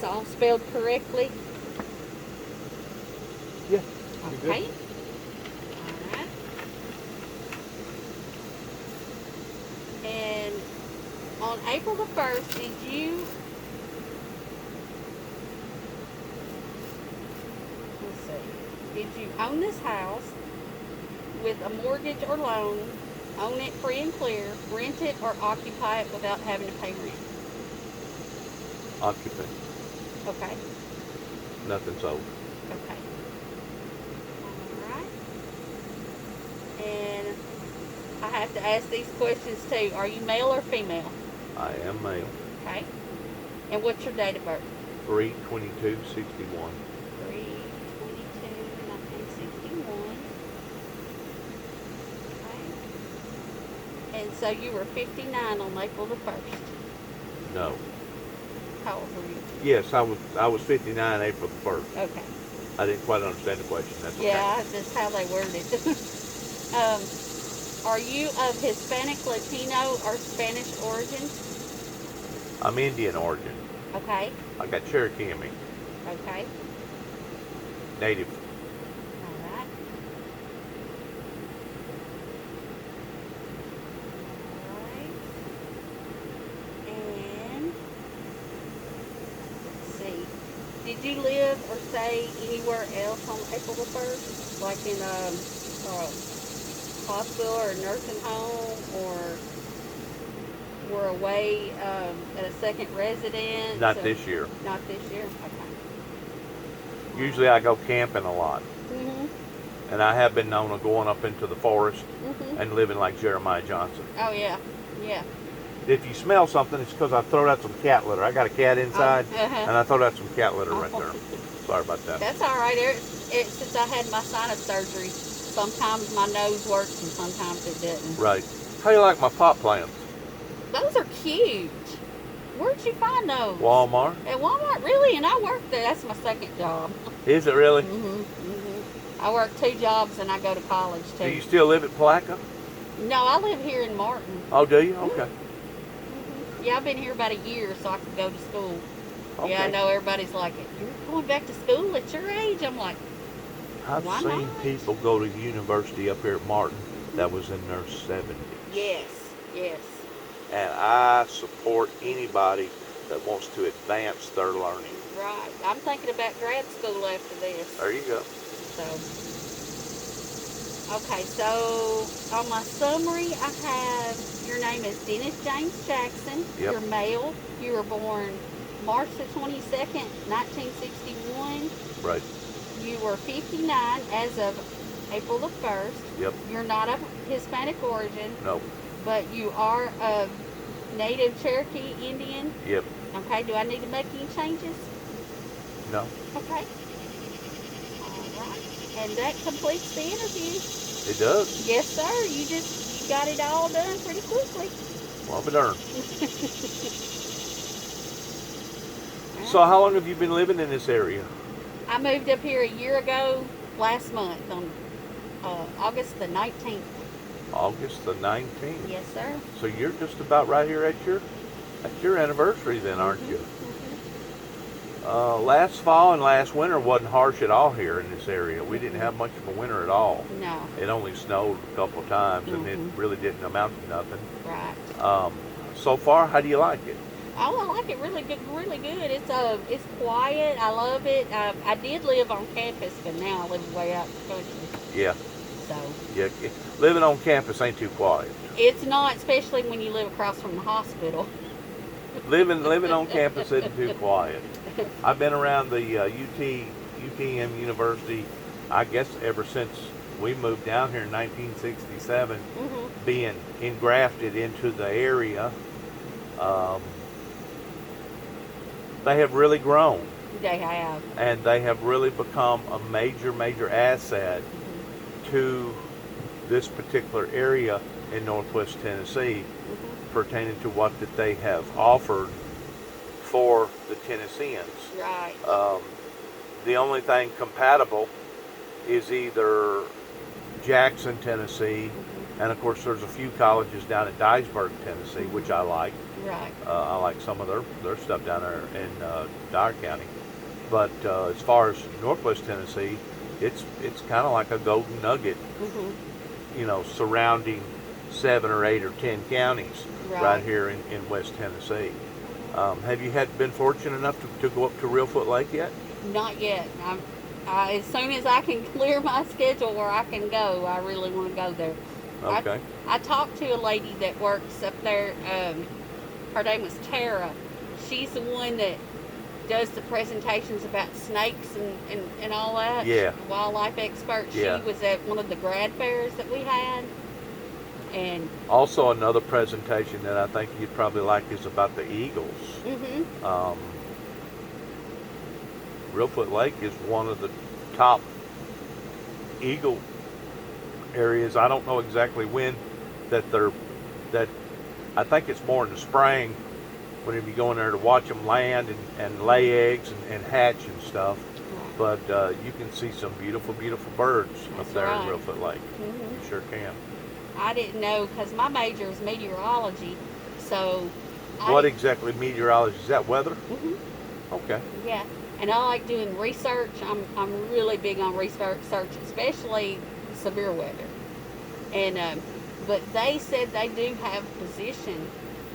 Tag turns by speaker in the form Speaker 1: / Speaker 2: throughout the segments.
Speaker 1: it's all spelled correctly?
Speaker 2: Yeah.
Speaker 1: Okay. All right. And on April the 1st, let's see, did you own this house with a mortgage or loan, own it free and clear, rent it, or occupy it without having to pay rent?
Speaker 2: Occupant.
Speaker 1: Okay.
Speaker 2: Nothing sold.
Speaker 1: Okay. All right. And I have to ask these questions too. Are you male or female?
Speaker 2: I am male.
Speaker 1: Okay. And what's your date of birth?
Speaker 2: 3/22/61.
Speaker 1: 3/22/1961. Okay. And so you were 59 on April the 1st.
Speaker 2: No.
Speaker 1: How old were you?
Speaker 2: Yes, I was 59 April the 1st.
Speaker 1: Okay.
Speaker 2: I didn't quite understand the question. That's okay.
Speaker 1: Yeah, that's how they worded it. Are you of Hispanic, Latino, or Spanish origin?
Speaker 2: I'm Indian origin.
Speaker 1: Okay.
Speaker 2: I got Cherokee in me.
Speaker 1: Okay.
Speaker 2: Native.
Speaker 1: All right. All right. And let's see. Did you live or stay anywhere else on April the 1st? Like in a hospital or a nursing home, or were away at a second residence?
Speaker 2: Not this year.
Speaker 1: Not this year? Okay.
Speaker 2: Usually I go camping a lot.
Speaker 1: Mm-hmm.
Speaker 2: And I have been known of going up into the forest
Speaker 1: Mm-hmm.
Speaker 2: and living like Jeremiah Johnson.
Speaker 1: Oh, yeah. Yeah.
Speaker 2: If you smell something, it's because I thrown out some cat litter. I got a cat inside,
Speaker 1: Uh-huh.
Speaker 2: and I thrown out some cat litter right there. Sorry about that.
Speaker 1: That's all right. Since I had my sinus surgery, sometimes my nose works and sometimes it doesn't.
Speaker 2: Right. How do you like my pot plants?
Speaker 1: Those are cute. Where'd you find those?
Speaker 2: Walmart.
Speaker 1: At Walmart, really? And I work there. That's my second job.
Speaker 2: Is it really?
Speaker 1: Mm-hmm. I work 2 jobs and I go to college too.
Speaker 2: Do you still live at Palaca?
Speaker 1: No, I live here in Martin.
Speaker 2: Oh, do you? Okay.
Speaker 1: Yeah, I've been here about a year so I can go to school.
Speaker 2: Okay.
Speaker 1: Yeah, I know everybody's like, you're going back to school at your age? I'm like,
Speaker 2: I've
Speaker 1: why
Speaker 2: seen
Speaker 1: not?
Speaker 2: people go to university up here at Martin that was in their 70s.
Speaker 1: yes, yes.
Speaker 2: And I support anybody that wants to advance their learning.
Speaker 1: Right. I'm thinking about grad school after this.
Speaker 2: There you go.
Speaker 1: So, okay, so on my summary, I have your name is Dennis James Jackson.
Speaker 2: Yep.
Speaker 1: You're male. You were born March the 22nd, 1961.
Speaker 2: Right.
Speaker 1: You were 59 as of April the 1st.
Speaker 2: Yep.
Speaker 1: You're not of Hispanic origin,
Speaker 2: No.
Speaker 1: but you are of Native Cherokee Indian.
Speaker 2: Yep.
Speaker 1: Okay, do I need to make any changes?
Speaker 2: No.
Speaker 1: Okay. All right. And that completes the interview.
Speaker 2: It does.
Speaker 1: Yes, sir. You got it all done pretty quickly.
Speaker 2: Well, I'll be darned. So how long have you been living in this area?
Speaker 1: I moved up here a year ago, last month, on August the 19th.
Speaker 2: August the 19th.
Speaker 1: Yes, sir.
Speaker 2: So you're just about right here at your anniversary then, aren't you? Last fall and last winter wasn't harsh at all here in this area. We didn't have much of a winter at all.
Speaker 1: No.
Speaker 2: It only snowed a couple of times, and it really didn't amount to nothing.
Speaker 1: Right.
Speaker 2: So far, how do you like it?
Speaker 1: Oh, I like it really good. Really good. It's quiet. I love it. I did live on campus, but now I live way out in the country.
Speaker 2: Yeah.
Speaker 1: So.
Speaker 2: Yeah. Living on campus ain't too quiet.
Speaker 1: It's not, especially when you live across from the hospital.
Speaker 2: Living on campus isn't too quiet. I've been around the UTM University, I guess, ever since we moved down here in 1967, being engrafted into the area. They have really grown.
Speaker 1: They have.
Speaker 2: And they have really become a major asset to this particular area in Northwest Tennessee, pertaining to what that they have offered for the Tennesseans.
Speaker 1: Right.
Speaker 2: The only thing compatible is either Jackson, Tennessee, And of course, there's a few colleges down in Dyersburg, Tennessee, which I like.
Speaker 1: Right.
Speaker 2: I like some of their stuff down there in Dyer County. But as far as Northwest Tennessee, it's kind of like a golden nugget, surrounding 7 or 8 or 10 counties right here in West Tennessee. Have you been fortunate enough to go up to Reelfoot Lake yet?
Speaker 1: Not yet. As soon as I can clear my schedule where I can go, I really want to go there.
Speaker 2: Okay.
Speaker 1: I talked to a lady that works up there. Her name was Tara. She's the one that does the presentations about snakes and all that.
Speaker 2: Yeah.
Speaker 1: Wildlife expert.
Speaker 2: Yeah.
Speaker 1: She was at one of the grad fairs that we had. And
Speaker 2: also another presentation that I think you'd probably like is about the eagles. Reelfoot Lake is one of the top eagle areas. I don't know exactly when that I think it's more in the spring whenever you go in there to watch them land and lay eggs and hatch and stuff. But you can see some beautiful, beautiful birds up there in Reelfoot Lake. You sure can.
Speaker 1: I didn't know because my major is meteorology, so.
Speaker 2: What exactly meteorology? Is that weather? Okay.
Speaker 1: Yeah, and I like doing research. I'm really big on research, especially severe weather. And but they said they do have a position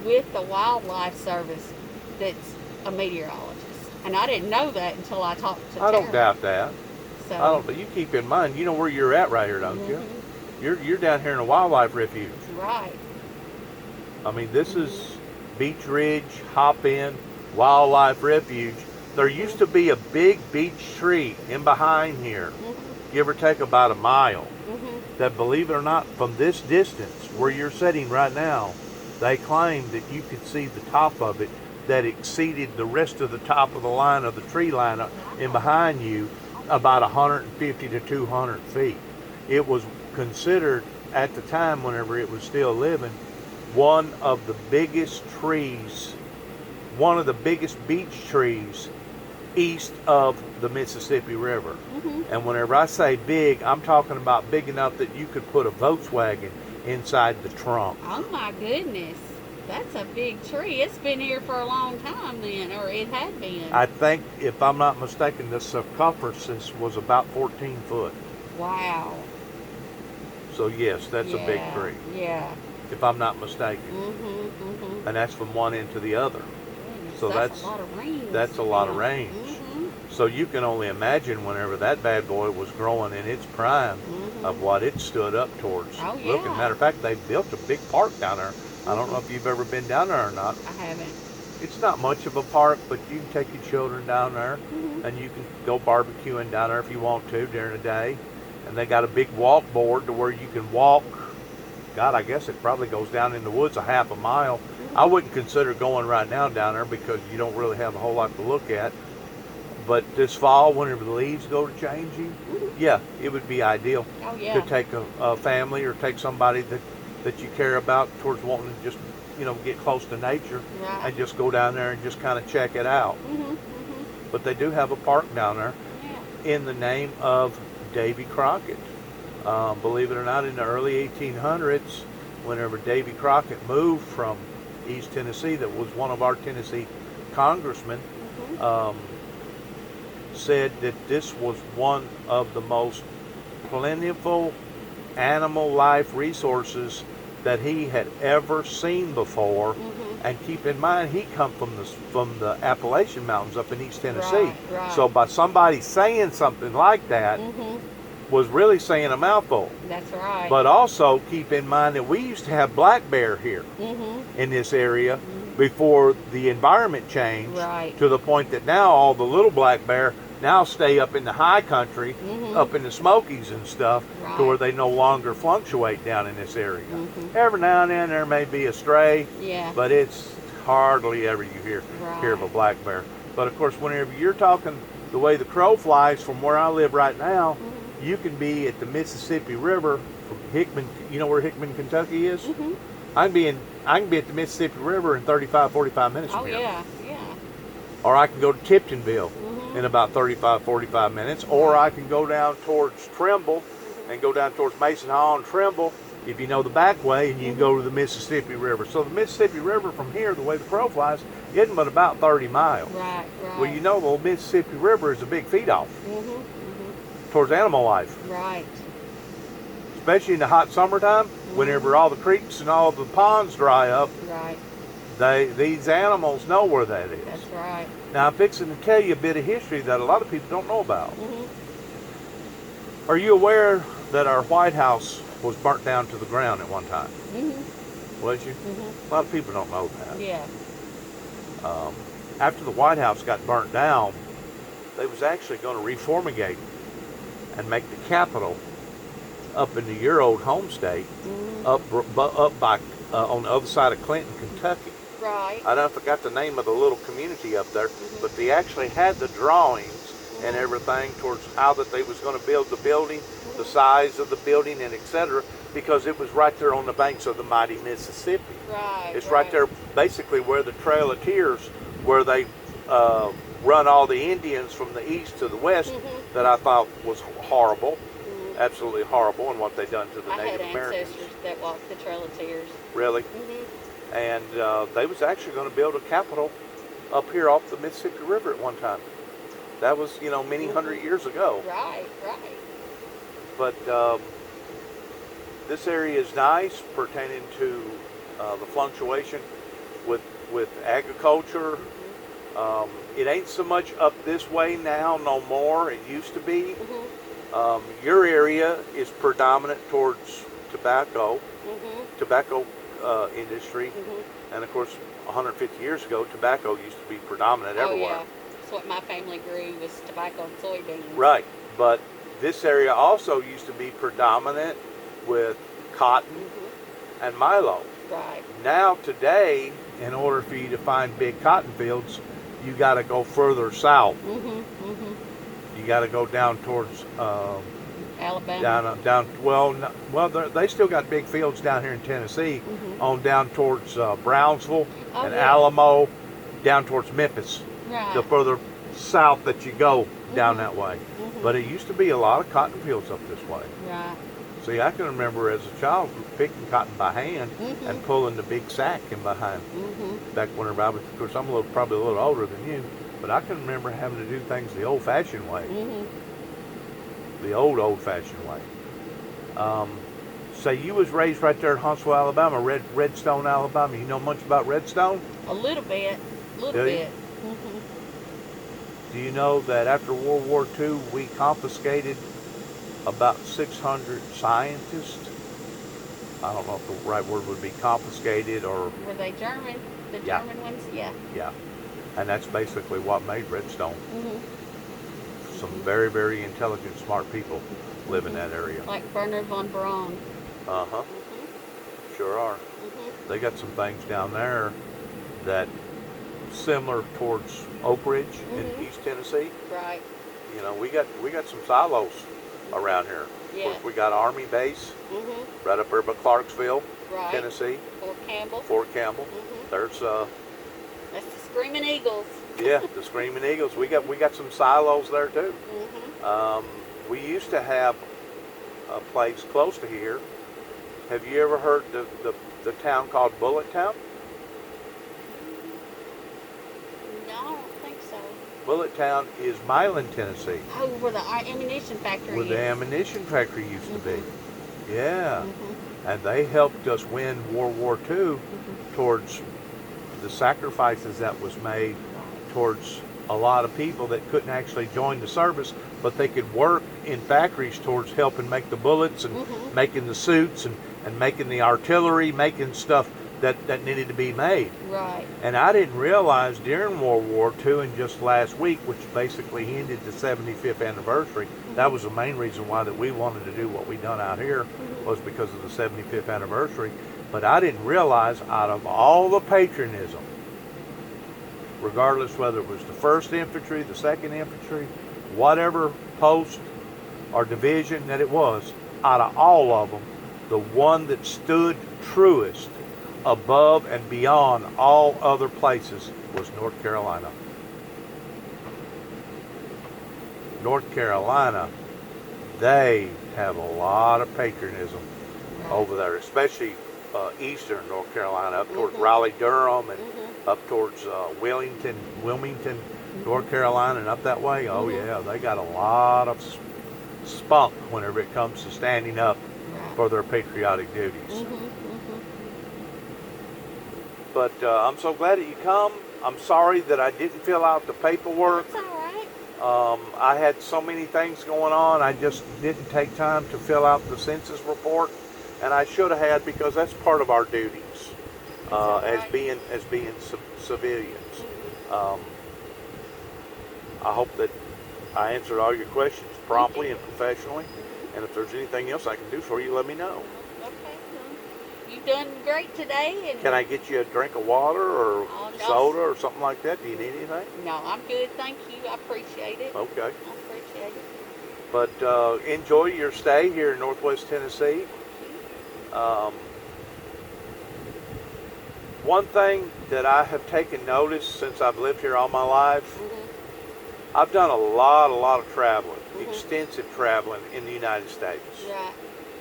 Speaker 1: with the Wildlife Service that's a meteorologist, and I didn't know that until I talked to Tara.
Speaker 2: I don't doubt that.
Speaker 1: So,
Speaker 2: I don't. But you keep in mind, you know where you're at right here, don't you? You're down here in a wildlife refuge.
Speaker 1: Right.
Speaker 2: I mean, this is Beach Ridge, Hop In, Wildlife Refuge. There used to be a big beech tree in behind here, give or take about a mile, that, believe it or not, from this distance where you're sitting right now, they claimed that you could see the top of it that exceeded the rest of the top of the line of the tree line in behind you about 150 to 200 feet. It was considered at the time, whenever it was still living, one of the biggest trees, one of the biggest beech trees east of the Mississippi River. And whenever I say big, I'm talking about big enough that you could put a Volkswagen inside the trunk.
Speaker 1: Oh my goodness. That's a big tree. It's been here for a long time then, or it had been.
Speaker 2: I think, if I'm not mistaken, the circumference was about 14 foot.
Speaker 1: Wow.
Speaker 2: So yes, that's a big tree.
Speaker 1: Yeah.
Speaker 2: If I'm not mistaken. And that's from one end to the other. So that's
Speaker 1: a lot of range.
Speaker 2: That's a lot of range. So you can only imagine whenever that bad boy was growing in its prime of what it stood up towards.
Speaker 1: Oh, yeah.
Speaker 2: Look, as a matter of fact, they built a big park down there. I don't know if you've ever been down there or not.
Speaker 1: I haven't.
Speaker 2: It's not much of a park, but you can take your children down there, and you can go barbecuing down there if you want to during the day. And they got a big walk board to where you can walk. God, I guess it probably goes down in the woods a half a mile. I wouldn't consider going right now down there because you don't really have a whole lot to look at. But this fall, whenever the leaves go to changing, yeah, it would be ideal to take a family or take somebody that you care about towards wanting to just, get close to nature and just go down there and just kind of check it out. But they do have a park down there in the name of Davy Crockett. Believe it or not, in the early 1800s, whenever Davy Crockett moved from East Tennessee, that was one of our Tennessee congressmen, said that this was one of the most plentiful animal life resources that he had ever seen before. And keep in mind, he come from the Appalachian Mountains up in East Tennessee.
Speaker 1: Right.
Speaker 2: So by somebody saying something like that was really saying a mouthful.
Speaker 1: That's right.
Speaker 2: But also keep in mind that we used to have black bear here in this area before the environment changed to the point that now all the little black bear now stay up in the high country, up in the Smokies and stuff, to where they no longer fluctuate down in this area. Every now and then there may be a stray, but it's hardly ever you hear of a black bear. But of course, whenever you're talking the way the crow flies from where I live right now, you can be at the Mississippi River from Hickman. You know where Hickman, Kentucky is? I can be at the Mississippi River in 35, 45 minutes from here.
Speaker 1: Yeah.
Speaker 2: Or I can go to Tiptonville in about 35, 45 minutes. Or I can go down towards Trimble and go down towards Mason Hall and Trimble if you know the back way, and you can go to the Mississippi River. So the Mississippi River from here, the way the crow flies, isn't but about 30 miles.
Speaker 1: Right, right.
Speaker 2: Well, you know the old Mississippi River is a big feed-off towards animal life.
Speaker 1: Right.
Speaker 2: Especially in the hot summertime, whenever all the creeks and all the ponds dry up,
Speaker 1: Right.
Speaker 2: these animals know where that is.
Speaker 1: That's right.
Speaker 2: Now, I'm fixing to tell you a bit of history that a lot of people don't know about. Are you aware that our White House was burnt down to the ground at one time? Was you? A lot of people don't know that.
Speaker 1: Yeah.
Speaker 2: After the White House got burnt down, they was actually going to reformigate and make the Capitol up into your old home state, up by on the other side of Clinton, Kentucky.
Speaker 1: Right.
Speaker 2: I forgot the name of the little community up there, but they actually had the drawings and everything towards how that they was going to build the building, the size of the building, and etc. Because it was right there on the banks of the mighty Mississippi.
Speaker 1: Right.
Speaker 2: It's right there, basically where the Trail of Tears, where they run all the Indians from the east to the west. That I thought was horrible, absolutely horrible, and what they done to the Native Americans.
Speaker 1: I had ancestors that walked the Trail of Tears.
Speaker 2: Really? And they was actually going to build a capitol up here off the Mississippi River at one time. That was, many hundred years ago.
Speaker 1: Right, right.
Speaker 2: But this area is nice, pertaining to the fluctuation with agriculture. It ain't so much up this way now, no more. It used to be. Your area is predominant towards tobacco industry, and of course 150 years ago tobacco used to be predominant everywhere.
Speaker 1: Yeah. That's what my family grew, was tobacco and soybeans.
Speaker 2: Right, but this area also used to be predominant with cotton and milo.
Speaker 1: Right.
Speaker 2: Now today, in order for you to find big cotton fields, you got to go further south. You got to go down towards
Speaker 1: Alabama.
Speaker 2: They still got big fields down here in Tennessee, on down towards Brownsville and
Speaker 1: yeah.
Speaker 2: Alamo, down towards Memphis.
Speaker 1: Right.
Speaker 2: The further south that you go down that way. But it used to be a lot of cotton fields up this way.
Speaker 1: Right.
Speaker 2: See, I can remember as a child picking cotton by hand and pulling the big sack in behind. Back whenever I was, of course, I'm probably a little older than you, but I can remember having to do things the old-fashioned way. The old-fashioned way. Say you was raised right there in Huntsville, Alabama, Redstone, Alabama. You know much about Redstone?
Speaker 1: A little bit.
Speaker 2: Do you? Do you know that after World War II, we confiscated about 600 scientists? I don't know if the right word would be confiscated or...
Speaker 1: Were they German? The German ones? Yeah.
Speaker 2: Yeah. And that's basically what made Redstone. Some very, very intelligent, smart people live in that area.
Speaker 1: Like Werner von Braun.
Speaker 2: Sure are. They got some things down there that similar towards Oak Ridge in East Tennessee.
Speaker 1: Right.
Speaker 2: We got some silos around here.
Speaker 1: Yeah.
Speaker 2: Of course, we got Army base right up there by Clarksville,
Speaker 1: Right.
Speaker 2: Tennessee.
Speaker 1: Fort Campbell.
Speaker 2: There's
Speaker 1: That's the Screaming Eagles.
Speaker 2: yeah, the Screaming Eagles. We got some silos there too. We used to have a place close to here. Have you ever heard the town called Bullet Town?
Speaker 1: No, I don't think so.
Speaker 2: Bullet Town is Milan, Tennessee.
Speaker 1: Oh, where the ammunition factory
Speaker 2: Where
Speaker 1: is.
Speaker 2: the ammunition factory used to be. Yeah. And they helped us win World War II towards the sacrifices that was made towards a lot of people that couldn't actually join the service, but they could work in factories towards helping make the bullets and making the suits and making the artillery, making stuff that needed to be made.
Speaker 1: Right.
Speaker 2: And I didn't realize during World War II, and just last week, which basically ended the 75th anniversary, that was the main reason why that we wanted to do what we done out here, was because of the 75th anniversary. But I didn't realize, out of all the patriotism, regardless whether it was the 1st Infantry, the 2nd Infantry, whatever post or division that it was, out of all of them, the one that stood truest above and beyond all other places was North Carolina. North Carolina, they have a lot of patriotism.
Speaker 1: Right.
Speaker 2: over there, especially eastern North Carolina, up towards
Speaker 1: Mhm.
Speaker 2: Raleigh, Durham, and
Speaker 1: Mhm.
Speaker 2: up towards Wilmington, North Carolina, and up that way. Oh
Speaker 1: Mhm.
Speaker 2: yeah, they got a lot of spunk whenever it comes to standing up
Speaker 1: Right.
Speaker 2: for their patriotic duties.
Speaker 1: Mhm. Mhm.
Speaker 2: But I'm so glad that you come. I'm sorry that I didn't fill out the paperwork.
Speaker 1: That's all right.
Speaker 2: I had so many things going on. I just didn't take time to fill out the census report, and I should have had, because that's part of our duties
Speaker 1: That's all
Speaker 2: as
Speaker 1: right.
Speaker 2: being civilians.
Speaker 1: Mhm.
Speaker 2: Um, I hope that I answered all your questions
Speaker 1: You
Speaker 2: promptly
Speaker 1: did.
Speaker 2: and professionally.
Speaker 1: Mhm.
Speaker 2: And if there's anything else I can do for you, let me know.
Speaker 1: Okay. You've done great today,
Speaker 2: Can I
Speaker 1: and
Speaker 2: get you a drink of water or
Speaker 1: oh
Speaker 2: soda or something like that? Do you need anything?
Speaker 1: no, I'm good. Thank you. I appreciate it.
Speaker 2: Okay.
Speaker 1: I appreciate it.
Speaker 2: But enjoy your stay here in Northwest Tennessee. Um, one thing that I have taken notice since I've lived here all my life,
Speaker 1: Mhm.
Speaker 2: I've done a lot of traveling,
Speaker 1: Mhm.
Speaker 2: extensive traveling in the United States,
Speaker 1: Right.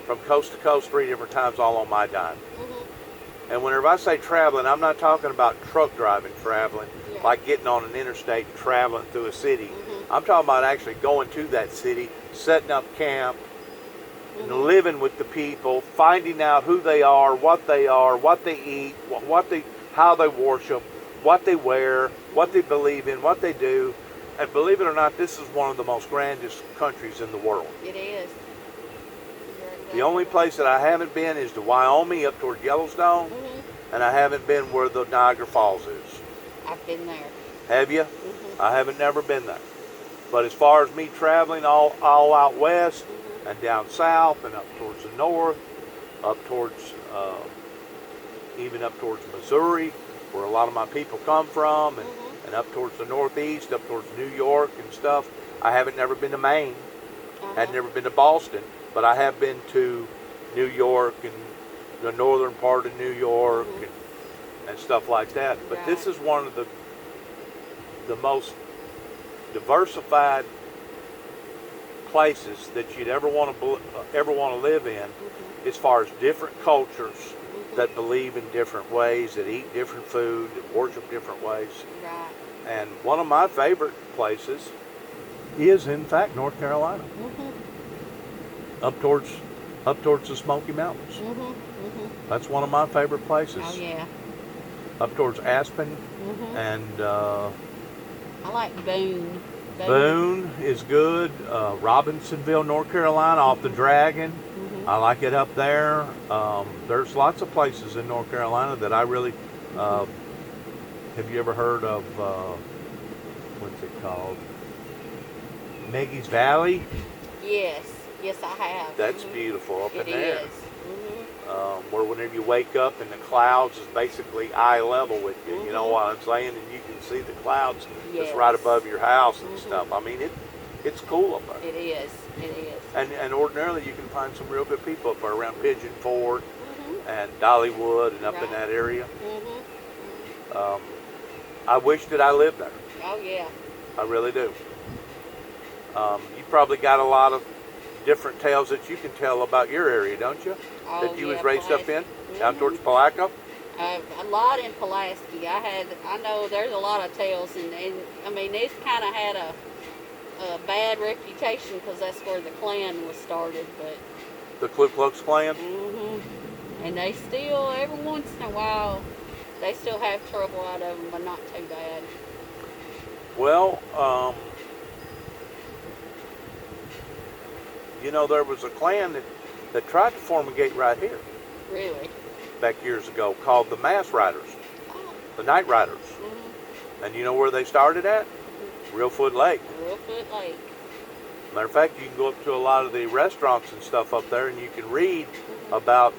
Speaker 2: from coast to coast 3 different times, all on my dime.
Speaker 1: Mhm.
Speaker 2: And whenever I say traveling, I'm not talking about truck driving traveling,
Speaker 1: Yeah.
Speaker 2: like getting on an interstate and traveling through a city.
Speaker 1: Mhm.
Speaker 2: I'm talking about actually going to that city, setting up camp, and
Speaker 1: Mhm.
Speaker 2: living with the people, finding out who they are, what they eat, how they worship, what they wear, what they believe in, what they do. And believe it or not, this is one of the most grandest countries in the world.
Speaker 1: It is. You're
Speaker 2: The
Speaker 1: exactly
Speaker 2: only
Speaker 1: right.
Speaker 2: place that I haven't been is to Wyoming, up toward Yellowstone,
Speaker 1: Mhm.
Speaker 2: and I haven't been where the Niagara Falls is.
Speaker 1: I've been there.
Speaker 2: Have you?
Speaker 1: Mhm.
Speaker 2: I haven't never been there. But as far as me traveling all out west
Speaker 1: Mhm.
Speaker 2: and down south and up towards the north, up towards even up towards Missouri, where a lot of my people come from,
Speaker 1: Mhm.
Speaker 2: and up towards the northeast, up towards New York and stuff. I haven't never been to Maine, had
Speaker 1: Uh-huh.
Speaker 2: never been to Boston, but I have been to New York and the northern part of New York
Speaker 1: Mhm.
Speaker 2: and stuff like that. But this
Speaker 1: Right.
Speaker 2: is one of the most diversified places that you'd ever want to live in,
Speaker 1: Mhm.
Speaker 2: as far as different cultures
Speaker 1: Mhm.
Speaker 2: that believe in different ways, that eat different food, that worship different ways.
Speaker 1: Right.
Speaker 2: And one of my favorite places is, in fact, North Carolina,
Speaker 1: Mhm.
Speaker 2: up towards the Smoky Mountains.
Speaker 1: Mhm. Mhm.
Speaker 2: That's one of my favorite places.
Speaker 1: Oh yeah.
Speaker 2: Up towards Aspen,
Speaker 1: Mhm.
Speaker 2: and
Speaker 1: I like Boone.
Speaker 2: Boone is good. Robinsonville, North Carolina, off the Dragon.
Speaker 1: Mhm.
Speaker 2: I like it up there. There's lots of places in North Carolina that I really. Uh, have you ever heard of what's it called? Maggie's Valley.
Speaker 1: Yes. Yes, I have.
Speaker 2: That's
Speaker 1: Mhm.
Speaker 2: beautiful up
Speaker 1: It
Speaker 2: in there.
Speaker 1: is. Mhm.
Speaker 2: Where whenever you wake up and the clouds is basically eye level with you. You know
Speaker 1: Mhm.
Speaker 2: what I'm saying? And you can see the clouds just
Speaker 1: Yes.
Speaker 2: right above your house and
Speaker 1: Mhm.
Speaker 2: stuff. I mean, it's cool up there.
Speaker 1: It is. It is.
Speaker 2: And ordinarily you can find some real good people up there around Pigeon Forge
Speaker 1: Mhm.
Speaker 2: and Dollywood and up in
Speaker 1: Right.
Speaker 2: that area.
Speaker 1: Mhm.
Speaker 2: Um, I wish that I lived there.
Speaker 1: Oh yeah.
Speaker 2: I really do. You probably got a lot of different tales that you can tell about your area, don't you?
Speaker 1: Oh
Speaker 2: That you
Speaker 1: yeah.
Speaker 2: was raised up in,
Speaker 1: Pulaski.
Speaker 2: down towards
Speaker 1: Mhm.
Speaker 2: Palaco.
Speaker 1: A lot in Pulaski. I know there's a lot of tales, and I mean it's kind of had a bad reputation because that's where the Klan was started. But
Speaker 2: The Ku Klux Klan.
Speaker 1: and they still every once in a while they still have trouble out of them, but not too bad.
Speaker 2: Well, there was a Klan that tried to form a gate right here
Speaker 1: Really.
Speaker 2: back years ago called the Mass Riders,
Speaker 1: Oh.
Speaker 2: the Night Riders. And you know where they started at? Reelfoot Lake.
Speaker 1: Reelfoot Lake.
Speaker 2: Matter of fact, you can go up to a lot of the restaurants and stuff up there, and you can read about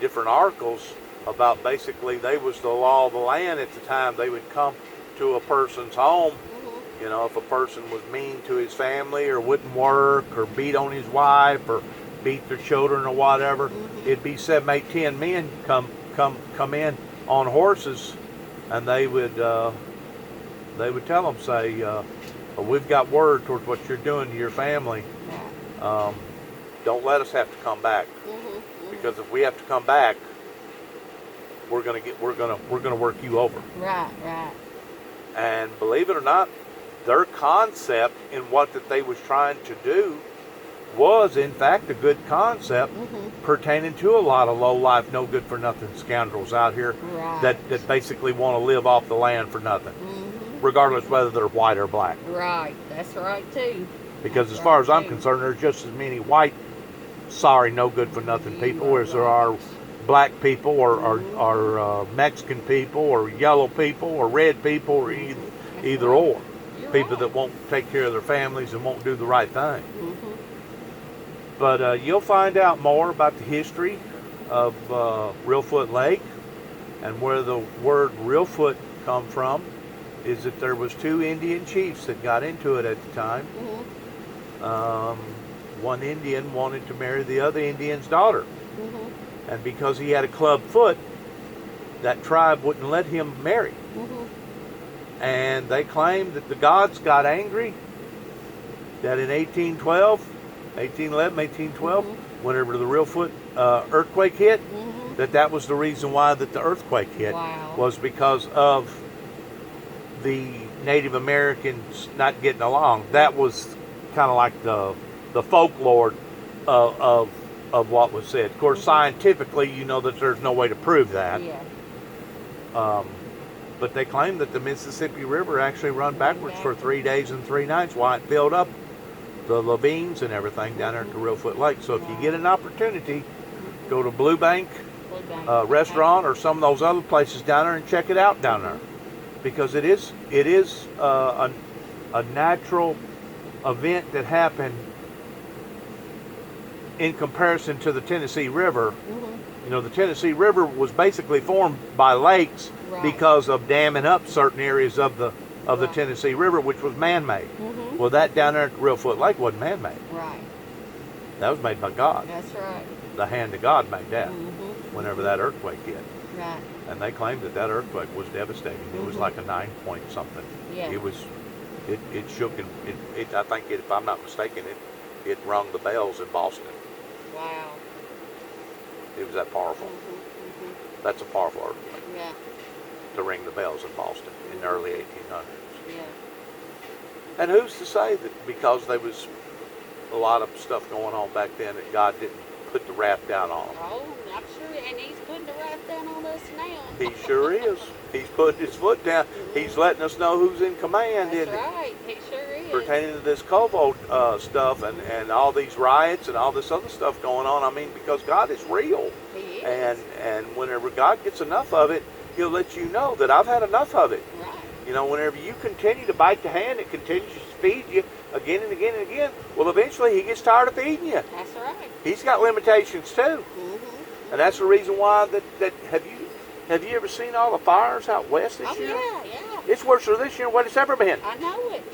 Speaker 2: different articles about basically they was the law of the land at the time. They would come to a person's home. If a person was mean to his family or wouldn't work or beat on his wife or beat their children or whatever, it'd be 7, 8, 10 men come in on horses, and they would tell them, say, we've got word towards what you're doing to your family.
Speaker 1: Right.
Speaker 2: Don't let us have to come back, because if we have to come back, we're gonna work you over.
Speaker 1: Right, right.
Speaker 2: And believe it or not, their concept in what that they was trying to do was in fact a good concept pertaining to a lot of low life, no good for nothing scoundrels out here
Speaker 1: Right.
Speaker 2: that basically want to live off the land for nothing, regardless whether they're white or black.
Speaker 1: Right. That's right too.
Speaker 2: Because
Speaker 1: That's
Speaker 2: as far
Speaker 1: right,
Speaker 2: as I'm
Speaker 1: too.
Speaker 2: concerned, there's just as many white, sorry, no good for nothing
Speaker 1: You
Speaker 2: people
Speaker 1: are
Speaker 2: as there
Speaker 1: right.
Speaker 2: are black people or Mexican people or yellow people or red people or either
Speaker 1: right.
Speaker 2: or.
Speaker 1: You're
Speaker 2: People
Speaker 1: right.
Speaker 2: that won't take care of their families and won't do the right thing.
Speaker 1: Mhm.
Speaker 2: But you'll find out more about the history of Reelfoot Lake, and where the word Reelfoot come from is that there was two Indian chiefs that got into it at the time. One Indian wanted to marry the other Indian's daughter, and because he had a club foot, that tribe wouldn't let him marry. And they claimed that the gods got angry, that in 1812, whenever the Reelfoot earthquake hit, that was the reason why that the earthquake hit.
Speaker 1: Wow.
Speaker 2: Was because of the Native Americans not getting along. That was kind of like the folklore of what was said. Of course, scientifically, you know that there's no way to prove that.
Speaker 1: Yeah.
Speaker 2: But they claim that the Mississippi River actually run backwards for 3 days and 3 nights while it filled up the lavines and everything down there at the Reelfoot Lake. So if you get an opportunity, go to Blue Bank restaurant or some of those other places down there and check it out down there, because it is a natural event that happened in comparison to the Tennessee River. You know, the Tennessee River was basically formed by lakes because of damming up certain areas of the Tennessee River, which was man-made. Well, that down there at the Reelfoot Lake wasn't man-made.
Speaker 1: Right.
Speaker 2: That was made by God.
Speaker 1: That's right.
Speaker 2: The hand of God made that whenever that earthquake hit.
Speaker 1: Right.
Speaker 2: And they claimed that earthquake was devastating. It was like a 9 point something.
Speaker 1: Yeah.
Speaker 2: It shook, and I think if I'm not mistaken, it rung the bells in Boston.
Speaker 1: Wow.
Speaker 2: It was that powerful. That's a powerful earthquake.
Speaker 1: Yeah.
Speaker 2: To ring the bells in Boston in the early 1800s.
Speaker 1: Yeah.
Speaker 2: And who's to say that because there was a lot of stuff going on back then that God didn't put the wrath down on them?
Speaker 1: Oh, I'm sure, and he's putting the wrath down on us now.
Speaker 2: He sure is. He's putting his foot down. He's letting us know who's in command,
Speaker 1: That's
Speaker 2: isn't he?
Speaker 1: right. He sure is.
Speaker 2: Pertaining to this Kovo stuff and all these riots and all this other stuff going on. I mean, because God is real.
Speaker 1: He is.
Speaker 2: And whenever God gets enough of it, he'll let you know that I've had enough of it.
Speaker 1: Right.
Speaker 2: You know, whenever you continue to bite the hand, it continues to feed you again and again and again. Well, eventually he gets tired of feeding you.
Speaker 1: That's right.
Speaker 2: He's got limitations too. And that's the reason why that have you ever seen all the fires out west this year?
Speaker 1: Oh, yeah.
Speaker 2: It's worse this year than what it's ever been.
Speaker 1: I know it.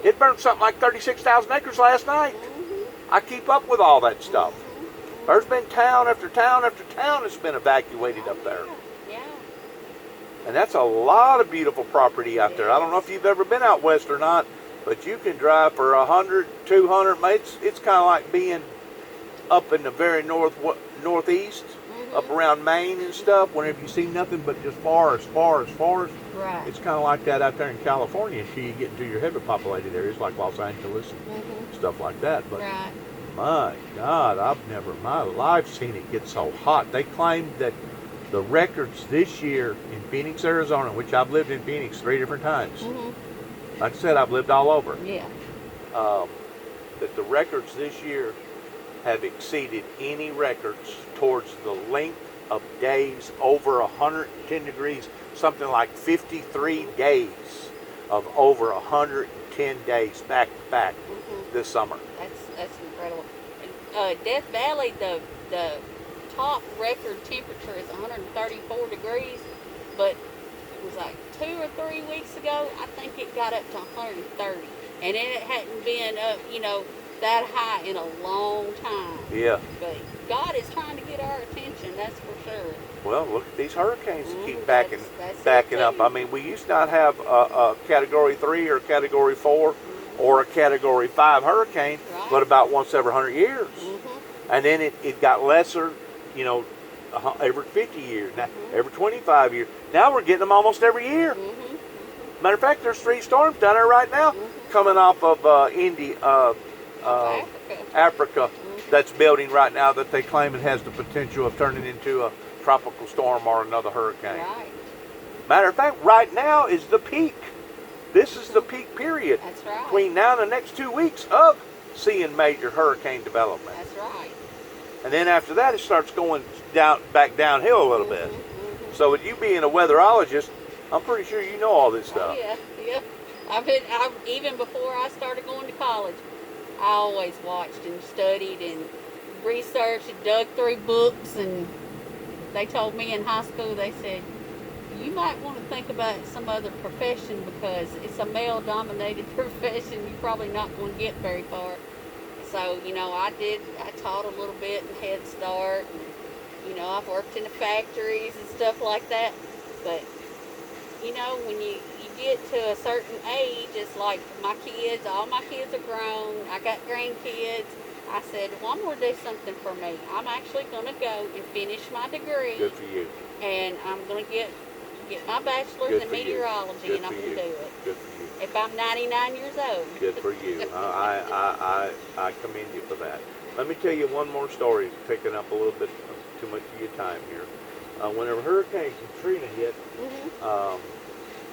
Speaker 2: It burned something like 36,000 acres last night. I keep up with all that stuff. There's been town after town after town that's been evacuated up there.
Speaker 1: Yeah.
Speaker 2: And that's a lot of beautiful property out there. I don't know if you've ever been out west or not, but you can drive for 100, 200. It's kind of like being up in the very northeast, up around Maine and stuff. Whenever you see nothing but just forest.
Speaker 1: Right.
Speaker 2: It's kind of like that out there in California until you get into your heavily populated areas like Los Angeles and stuff like that. But
Speaker 1: Right.
Speaker 2: my God, I've never in my life seen it get so hot. They claimed that the records this year in Phoenix, Arizona, which I've lived in Phoenix 3 different times. Like I said, I've lived all over.
Speaker 1: Yeah.
Speaker 2: That the records this year have exceeded any records towards the length of days over 110 degrees. Something like 53 days of over 110 days back to back this summer.
Speaker 1: That's incredible. Death Valley, the top record temperature is 134 degrees, but it was like 2 or 3 weeks ago, I think it got up to 130. And it hadn't been up, that high in a long time.
Speaker 2: Yeah.
Speaker 1: But God is trying to get our attention, that's for sure.
Speaker 2: Well, look at these hurricanes that keep
Speaker 1: that's
Speaker 2: backing up. I mean, we used to not have a Category 3 or Category 4 or a Category 5 hurricane, but about once every 100 years. And then it got lesser you know, every 50 years, now, every 25 years. Now we're getting them almost every year. Matter of fact, there's 3 storms down there right now coming off of Africa that's building right now that they claim it has the potential of turning into a tropical storm or another hurricane.
Speaker 1: Right.
Speaker 2: Matter of fact, right now is the peak. This is the peak period.
Speaker 1: That's right.
Speaker 2: Between now and the next 2 weeks of seeing major hurricane development.
Speaker 1: That's right.
Speaker 2: And then after that, it starts going back downhill a little bit. So with you being a weatherologist, I'm pretty sure you know all this stuff.
Speaker 1: Oh, yeah. Even before I started going to college, I always watched and studied and researched and dug through books. And they told me in high school, they said, you might want to think about some other profession because it's a male-dominated profession. You're probably not going to get very far. So, I taught a little bit in Head Start. And, I've worked in the factories and stuff like that. But, when you get to a certain age, it's like my kids, all my kids are grown. I got grandkids. I said, well, I'm going to do something for me. I'm actually going to go and finish my degree.
Speaker 2: Good for you.
Speaker 1: And I'm going to get my bachelor's in meteorology, and I'm going to do it.
Speaker 2: Good for you.
Speaker 1: If I'm 99 years old.
Speaker 2: Good for you. I commend you for that. Let me tell you one more story, picking up a little bit too much of your time here. Whenever Hurricane Katrina hit,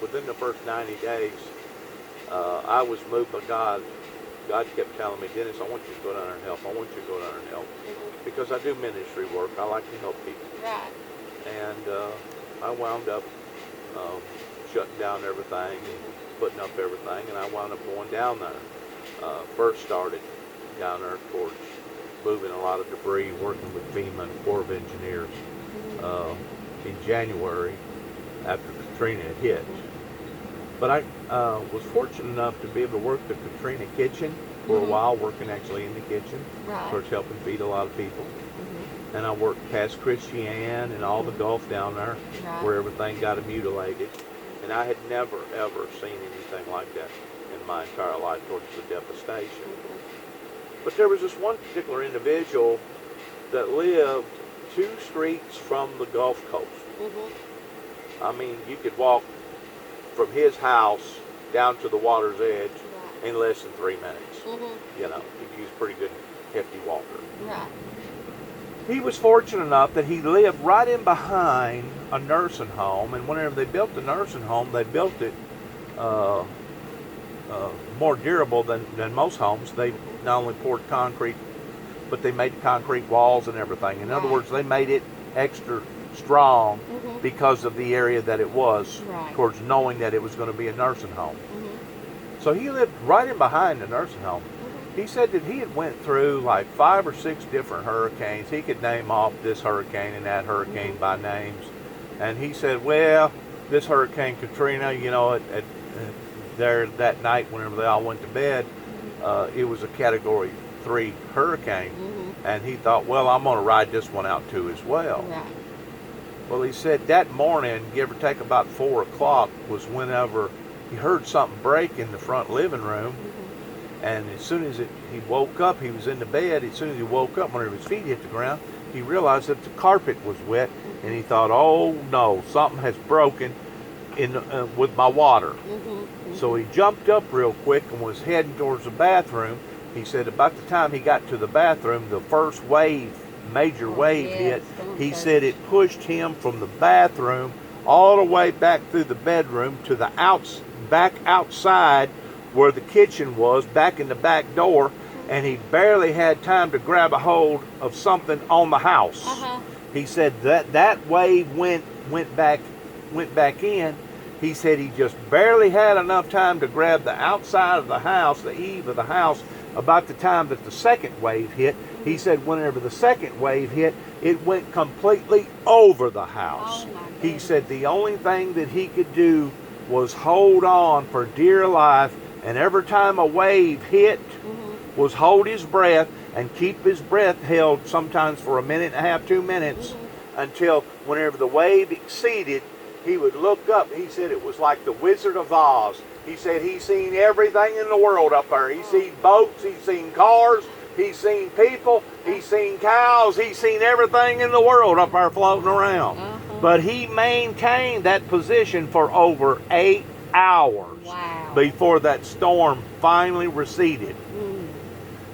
Speaker 2: within the first 90 days, I was moved by God. God kept telling me, Dennis, I want you to go down there and help. I want you to go down there and help. Because I do ministry work. I like to help people.
Speaker 1: Right.
Speaker 2: And I wound up shutting down everything and putting up everything, and I wound up going down there. First started down there towards moving a lot of debris, working with FEMA and Corps of Engineers in January after Katrina had hit. But I was fortunate enough to be able to work the Katrina kitchen for a while, working actually in the kitchen, towards helping feed a lot of people. And I worked past Christiane and all the Gulf down there, where everything got mutilated. And I had never, ever seen anything like that in my entire life towards the devastation. But there was this one particular individual that lived 2 streets from the Gulf Coast. I mean, you could walk from his house down to the water's edge in less than 3 minutes. He was a pretty good, hefty walker. He was fortunate enough that he lived right in behind a nursing home, and whenever they built the nursing home, they built it more durable than most homes. They not only poured concrete, but they made concrete walls and everything. In other words, they made it extra strong because of the area that it was, towards knowing that it was going to be a nursing home. So he lived right in behind the nursing home. He said that he had went through like 5 or 6 different hurricanes. He could name off this hurricane and that hurricane by names. And he said, well, this Hurricane Katrina, there that night whenever they all went to bed, it was a Category 3 hurricane. And he thought, well, I'm going to ride this one out too as well. Well, he said that morning, give or take about 4 o'clock, was whenever he heard something break in the front living room. And as soon as he woke up, he was in the bed. As soon as he woke up, whenever his feet hit the ground, he realized that the carpet was wet. And he thought, oh no, something has broken with my water. So he jumped up real quick and was heading towards the bathroom. He said about the time he got to the bathroom, the first major wave hit. He said it pushed him from the bathroom all the way back through the bedroom to the back outside where the kitchen was, back in the back door, and he barely had time to grab a hold of something on the house. He said that wave went back in. He said he just barely had enough time to grab the outside of the house, the eave of the house, about the time that the second wave hit. He said whenever the second wave hit, it went completely over the house. He said the only thing that he could do was hold on for dear life, and every time a wave hit, was hold his breath and keep his breath held sometimes for 1.5 minutes, 2 minutes, until whenever the wave exceeded, he would look up. He said it was like the Wizard of Oz. He said he seen everything in the world up there. He seen boats, he seen cars, He's seen people. He's seen cows. He's seen everything in the world up there floating around. But he maintained that position for over 8 hours before that storm finally receded.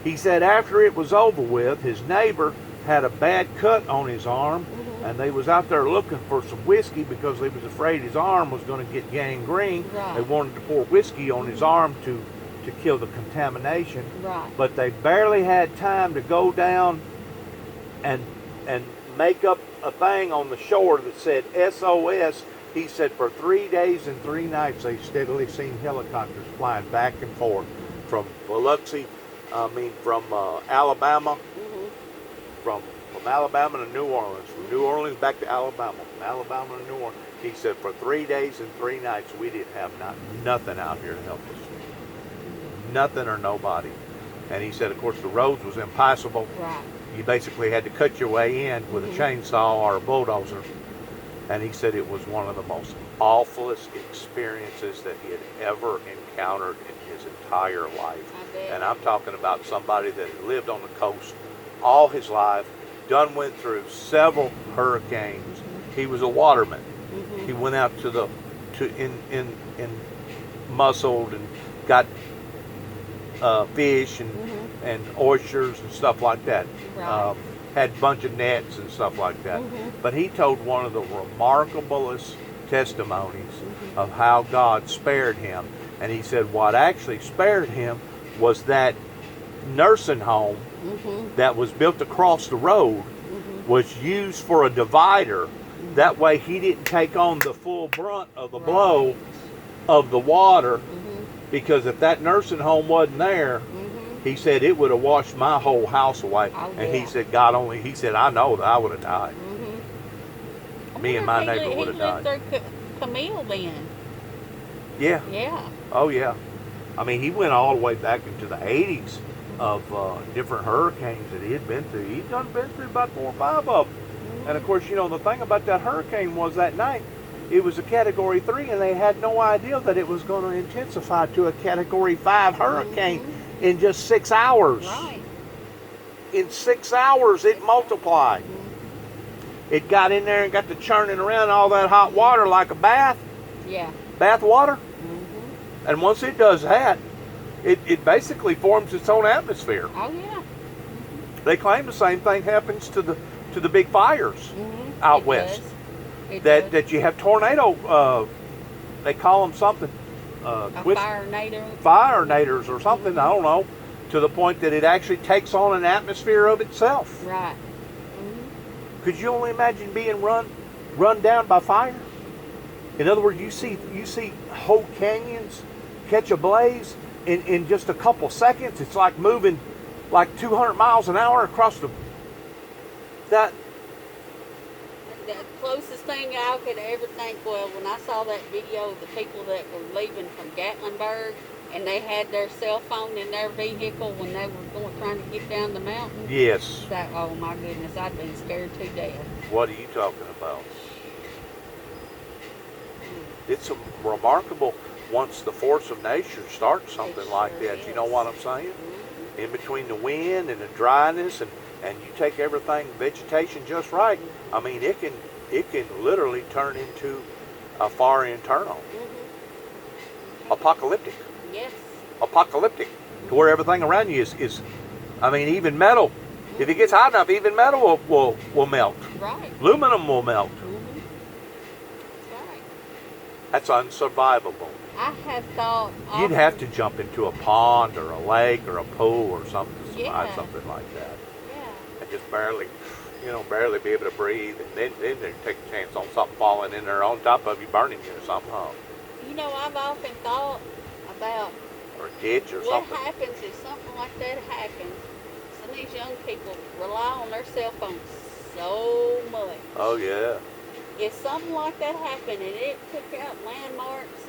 Speaker 2: He said after it was over with, his neighbor had a bad cut on his arm, and they was out there looking for some whiskey because they was afraid his arm was going to get gangrene. They wanted to pour whiskey on his arm to kill the contamination. But they barely had time to go down and make up a thing on the shore that said SOS. He said for 3 days and 3 nights they steadily seen helicopters flying back and forth from Biloxi, from Alabama, from Alabama to New Orleans, from New Orleans back to Alabama, from Alabama to New Orleans. He said for 3 days and 3 nights we didn't have nothing out here to help us. Nothing or nobody. And he said, of course, the roads was impassable. You basically had to cut your way in with a chainsaw or a bulldozer. And he said it was one of the most awfulest experiences that he had ever encountered in his entire life. And I'm talking about somebody that had lived on the coast all his life, went through several hurricanes. He was a waterman. He went out in muscled and got fish and oysters and stuff like that. Had a bunch of nets and stuff like that. But he told one of the remarkablest testimonies of how God spared him. And he said what actually spared him was that nursing home that was built across the road was used for a divider. That way he didn't take on the full brunt of the blow of the water, because if that nursing home wasn't there, he said it would have washed my whole house away. And he said he said I know that I would have died. Me and my neighbor would have died.
Speaker 1: He lived through Camille then.
Speaker 2: Yeah. Oh yeah. I mean, he went all the way back into the 80s of different hurricanes that he had been through. He'd been through about 4 or 5 of them. And of course, the thing about that hurricane was that night, it was a Category 3, and they had no idea that it was going to intensify to a Category 5 hurricane in just 6 hours. In 6 hours, it multiplied. It got in there and got to churning around all that hot water like a bath. Bath water. And once it does that, it basically forms its own atmosphere. They claim the same thing happens to the big fires out west. That you have tornado. They call them something. Fire-nators or something. I don't know. To the point that it actually takes on an atmosphere of itself. Could you only imagine being run down by fire? In other words, you see whole canyons catch a blaze in just a couple seconds. It's like moving like 200 miles an hour across the
Speaker 1: closest thing I could ever think was when I saw that video of the people that were leaving from Gatlinburg and they had their cell phone in their vehicle when they were trying to get down the mountain.
Speaker 2: Yes.
Speaker 1: Oh my goodness, I'd been scared to death.
Speaker 2: What are you talking about? It's a remarkable once the force of nature starts something like that. You know what I'm saying? In between the wind and the dryness and you take everything, vegetation just right. I mean, it can literally turn into a far internal. Apocalyptic. Apocalyptic. To where everything around you is I mean, even metal. If it gets hot enough, even metal will melt. Aluminum will melt. That's unsurvivable.
Speaker 1: I have thought
Speaker 2: you'd have to jump into a pond or a lake or a pool or something to survive something like that. And just barely be able to breathe, and then they take a chance on something falling in there on top of you, burning you or something, huh?
Speaker 1: I've often thought about
Speaker 2: or a ditch or
Speaker 1: what
Speaker 2: something.
Speaker 1: What happens if something like that happens? Some of these young people rely on their cell phones so much.
Speaker 2: Oh yeah.
Speaker 1: If something like that happened and it took out landmarks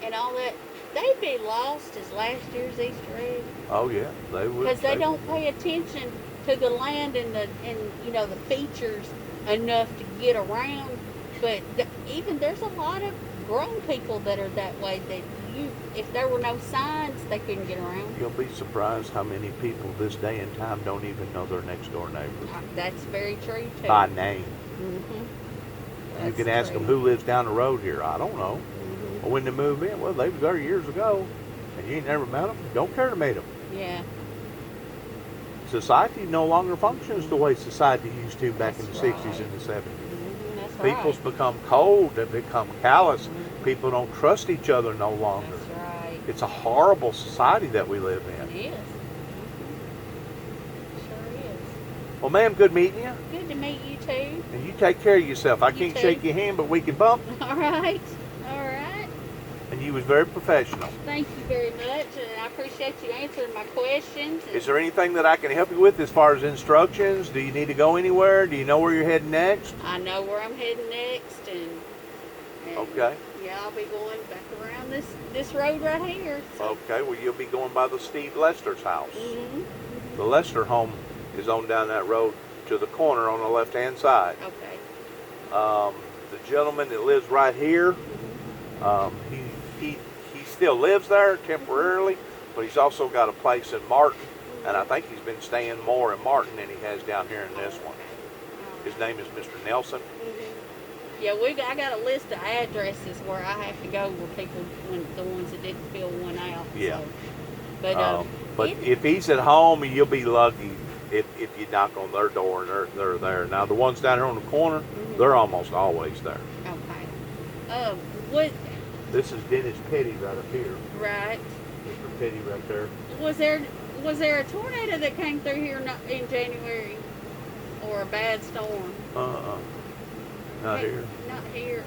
Speaker 1: and all that, they'd be lost as last year's Easter egg.
Speaker 2: Oh yeah, they would.
Speaker 1: Because they don't pay attention to the land and the features enough to get around. But even there's a lot of grown people that are that way. That if there were no signs, they couldn't get around.
Speaker 2: You'll be surprised how many people this day and time don't even know their next door neighbors
Speaker 1: That's very true too.
Speaker 2: by name.
Speaker 1: Mm-hmm.
Speaker 2: You can ask them who lives down the road here. I don't know.
Speaker 1: Mm-hmm.
Speaker 2: Well, when they moved in, well, they was there years ago, and you ain't never met them. Don't care to meet them.
Speaker 1: Yeah.
Speaker 2: Society no longer functions the way society used to back in the
Speaker 1: That's
Speaker 2: 60s
Speaker 1: right.
Speaker 2: and the 70s.
Speaker 1: Mm-hmm. That's
Speaker 2: People's
Speaker 1: right.
Speaker 2: become cold. They become callous.
Speaker 1: Mhm.
Speaker 2: People don't trust each other no longer.
Speaker 1: That's right.
Speaker 2: It's a horrible society that we live in.
Speaker 1: It is. Sure is.
Speaker 2: Well, ma'am, good meeting you.
Speaker 1: Good to meet you too.
Speaker 2: And you take care of yourself. I
Speaker 1: You
Speaker 2: can't
Speaker 1: too.
Speaker 2: shake your hand, but we can bump.
Speaker 1: All right. All right.
Speaker 2: And you was very professional.
Speaker 1: Thank you very much, and I appreciate you answering my questions.
Speaker 2: Is there anything that I can help you with as far as instructions? Do you need to go anywhere? Do you know where you're heading next?
Speaker 1: I know where I'm heading next, and
Speaker 2: Okay.
Speaker 1: yeah, I'll be going back around this road right here. So.
Speaker 2: Okay, well, you'll be going by the Steve Lester's house.
Speaker 1: Mhm.
Speaker 2: The Lester home is on down that road to the corner on the left-hand side.
Speaker 1: Okay.
Speaker 2: The gentleman that lives right here, he still lives there temporarily, but he's also got a place in Martin, and I think he's been staying more in Martin than he has down here in this one. His name is Mr. Nelson.
Speaker 1: Yeah, I got a list of addresses where I have to go where people, the ones that didn't fill one out.
Speaker 2: Yeah.
Speaker 1: So. But
Speaker 2: If he's at home, you'll be lucky if you knock on their door and they're there. Now, the ones down here on the corner, they're almost always there.
Speaker 1: Okay. What?
Speaker 2: This is Dennis Petty right up here.
Speaker 1: Right.
Speaker 2: Mr. Petty right there.
Speaker 1: Was there a tornado that came through here in January, or a bad storm?
Speaker 2: Not here.
Speaker 1: Not here.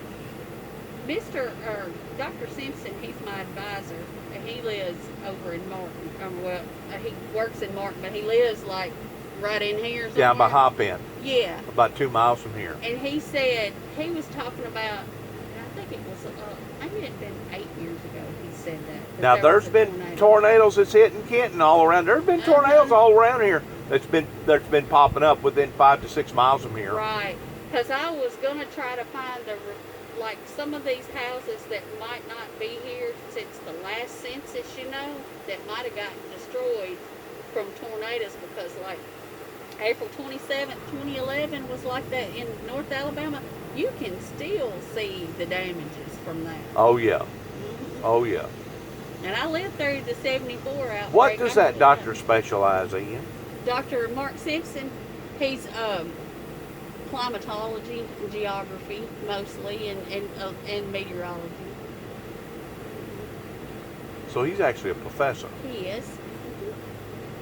Speaker 1: Dr. Simpson, he's my advisor, and he lives over in Martin. He works in Martin, but he lives like right in here somewhere.
Speaker 2: Down by Hop-In,
Speaker 1: Yeah.
Speaker 2: about 2 miles from here.
Speaker 1: And he said, he was talking about, and I think it was, maybe it had been 8 years ago he said that.
Speaker 2: Now,
Speaker 1: there was
Speaker 2: there's
Speaker 1: a
Speaker 2: been
Speaker 1: tornado.
Speaker 2: tornadoes that's hitting Kenton all around. There's been tornadoes all around here that's been popping up within 5 to 6 miles from here.
Speaker 1: Right. Because I was going to try to find like some of these houses that might not be here since the last census, that might have gotten destroyed from tornadoes, because like April 27th, 2011 was like that in North Alabama. You can still see the damages from that.
Speaker 2: Oh, yeah.
Speaker 1: Mhm.
Speaker 2: Oh, yeah.
Speaker 1: And I lived through the 74 outbreak.
Speaker 2: What does
Speaker 1: I
Speaker 2: that
Speaker 1: know
Speaker 2: doctor specialize in?
Speaker 1: Dr. Mark Simpson, he's climatology and geography mostly, and meteorology.
Speaker 2: So he's actually a professor,
Speaker 1: He is.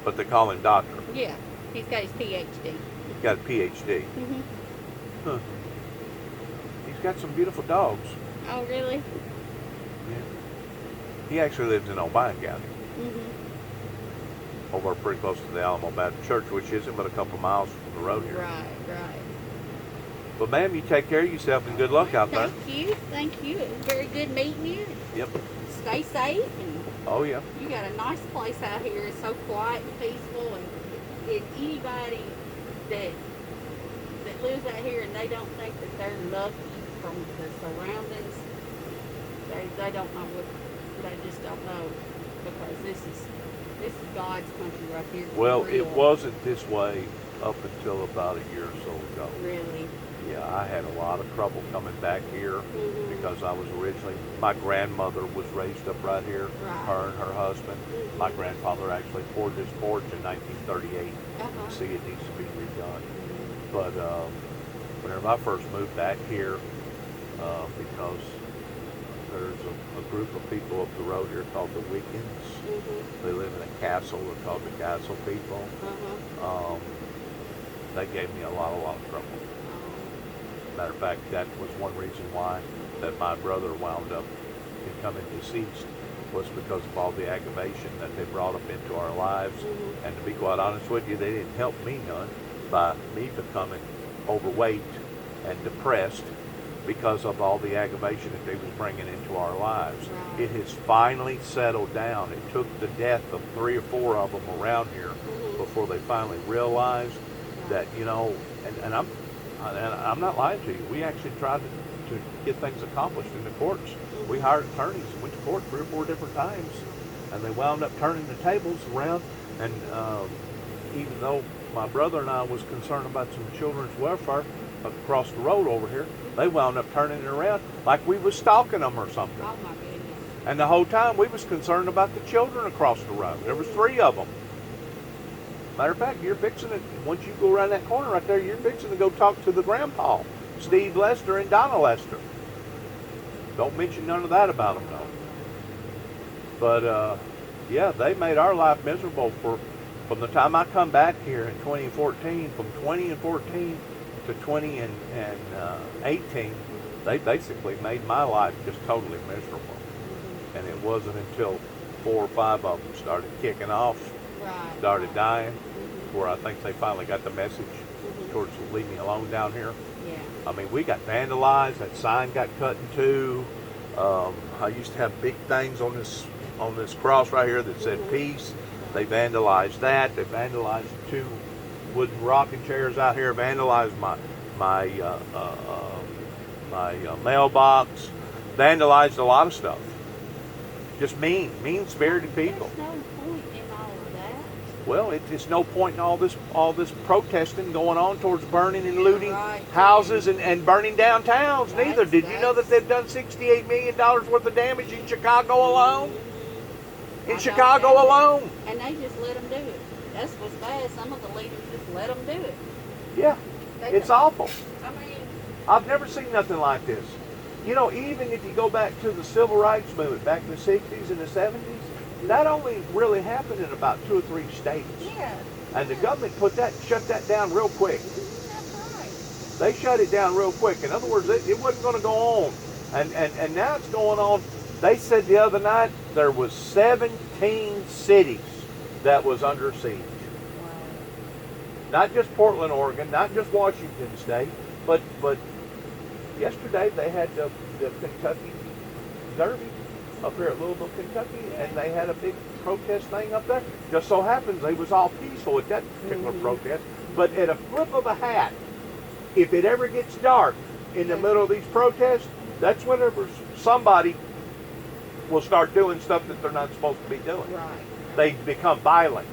Speaker 2: but they call him doctor.
Speaker 1: Yeah, he's got his PhD.
Speaker 2: He's got a PhD.
Speaker 1: Mm-hmm.
Speaker 2: Huh. He's got some beautiful dogs.
Speaker 1: Oh, really?
Speaker 2: Yeah. He actually lives in Obion County,
Speaker 1: Mm-hmm.
Speaker 2: over pretty close to the Alamo Baptist Church, which isn't but a couple miles from the road here.
Speaker 1: Right, right.
Speaker 2: But ma'am, you take care of yourself and good luck out there.
Speaker 1: Thank you. It was very good meeting you.
Speaker 2: Yep.
Speaker 1: Stay safe, and
Speaker 2: Oh, yeah.
Speaker 1: you got a nice place out here. It's so quiet and peaceful, and anybody that lives out here and they don't think that they're lucky from the surroundings, they don't know what, they just don't know, because this is God's country right here. It's
Speaker 2: Well,
Speaker 1: real.
Speaker 2: it wasn't this way up until about a year or so ago.
Speaker 1: Really.
Speaker 2: Yeah, I had a lot of trouble coming back here
Speaker 1: Mhm.
Speaker 2: because I was originally, my grandmother was raised up right here,
Speaker 1: Right.
Speaker 2: her and her husband.
Speaker 1: Mhm.
Speaker 2: My grandfather actually poured this porch in 1938.
Speaker 1: Uh-huh.
Speaker 2: See, it needs to be redone. But whenever I first moved back here, because there's a group of people up the road here called the Wiccans.
Speaker 1: Mhm.
Speaker 2: They live in a castle. They're called the Castle people.
Speaker 1: Uh-huh.
Speaker 2: They gave me a lot of trouble. Matter of fact, that was one reason why that my brother wound up becoming deceased, was because of all the aggravation that they brought up into our lives.
Speaker 1: Mhm.
Speaker 2: And to be quite honest with you, they didn't help me none by me becoming overweight and depressed because of all the aggravation that they was bringing into our lives.
Speaker 1: Right.
Speaker 2: It has finally settled down. It took the death of 3 or 4 of them around here
Speaker 1: Mhm.
Speaker 2: before they finally realized that, and I'm not lying to you. We actually tried to get things accomplished in the courts We hired attorneys, went to court 3 or 4 different times, and they wound up turning the tables around. And even though my brother and I was concerned about some children's welfare across the road over here, they wound up turning it around like we was stalking them or something.
Speaker 1: Oh my goodness.
Speaker 2: And the whole time we was concerned about the children across the road. There was 3 of them. Matter of fact, you're fixing it, once you go around that corner right there, you're fixing to go talk to the grandpa, Steve Lester and Donna Lester. Don't mention none of that about them, though. But, yeah, they made our life miserable from the time I come back here in 2014, from 2014 to 20 and 18, they basically made my life just totally miserable. And it wasn't until 4 or 5 of them started kicking off, started dying, where I think they finally got the message towards leave me alone down here.
Speaker 1: Yeah.
Speaker 2: I mean, we got vandalized. That sign got cut in 2. I used to have big things on this cross right here that said peace. They vandalized that. They vandalized 2 wooden rocking chairs out here. Vandalized my mailbox. Vandalized a lot of stuff. Just mean-spirited people.
Speaker 1: There's no point in all of that.
Speaker 2: Well, it's no point in all this protesting going on towards burning and looting
Speaker 1: Right.
Speaker 2: houses and burning downtowns neither. Did you know that
Speaker 1: That's-
Speaker 2: they've done $68 million worth of damage in Chicago alone?
Speaker 1: I
Speaker 2: In
Speaker 1: know
Speaker 2: Chicago
Speaker 1: that.
Speaker 2: alone?
Speaker 1: And they just let them do it. That's what's bad. Some of the leaders just let them do it.
Speaker 2: Yeah, it's awful.
Speaker 1: I mean,
Speaker 2: I've never seen nothing like this. You know, even if you go back to the civil rights movement back in the 60s and the 70s, that only really happened in about 2 or 3 states.
Speaker 1: yeah.
Speaker 2: And the government shut that down real quick.
Speaker 1: That's right.
Speaker 2: They shut it down real quick. In other words, it wasn't going to go on. And now it's going on. They said the other night there was 17 cities that was under siege.
Speaker 1: Wow.
Speaker 2: Not just Portland, Oregon, not just Washington State, but yesterday they had the Kentucky Derby up here at Louisville, Kentucky, and they had a big protest thing up there. Just so happens they was all peaceful at that particular protest. But at a flip of a hat, if it ever gets dark in the middle of these protests, that's whenever somebody will start doing stuff that they're not supposed to be doing.
Speaker 1: Right.
Speaker 2: They become violent,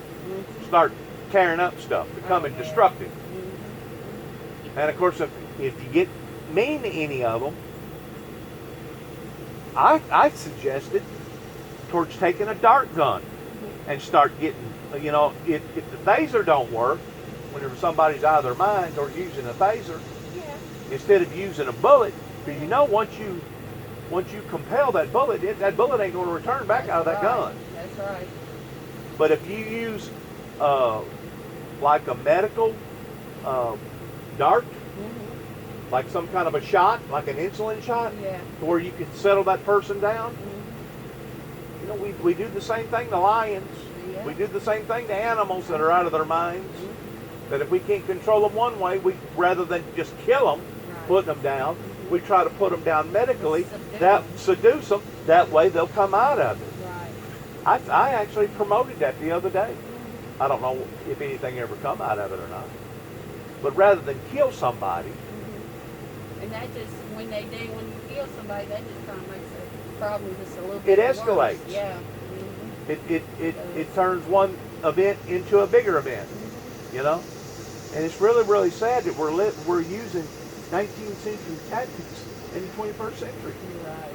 Speaker 2: start tearing up stuff, becoming destructive. And of course, if you get mean to any of them, I suggested towards taking a dart gun and start getting, you know, if the phaser don't work, whenever somebody's out of their mind or using a phaser, instead of using a bullet, because you know once you compel that bullet ain't going to return back out of that gun.
Speaker 1: That's right.
Speaker 2: But if you use like a medical dart, like some kind of a shot, like an insulin shot,
Speaker 1: Yeah.
Speaker 2: where you can settle that person down. You know, we do the same thing to lions.
Speaker 1: Yeah.
Speaker 2: We do the same thing to animals that are out of their minds. That if we can't control them one way, we rather than just kill them, put them down, we try to put them down medically, seduce them. That way they'll come out of it.
Speaker 1: Right.
Speaker 2: I actually promoted that the other day. I don't know if anything ever come out of it or not. But rather than kill somebody,
Speaker 1: And that just, when you kill somebody, that just kind of makes the problem just a little bit
Speaker 2: it
Speaker 1: worse.
Speaker 2: escalates.
Speaker 1: Yeah.
Speaker 2: It turns one event into a bigger event, you know. And it's really, really sad that we're using 19th century tactics in the 21st century.
Speaker 1: You're right.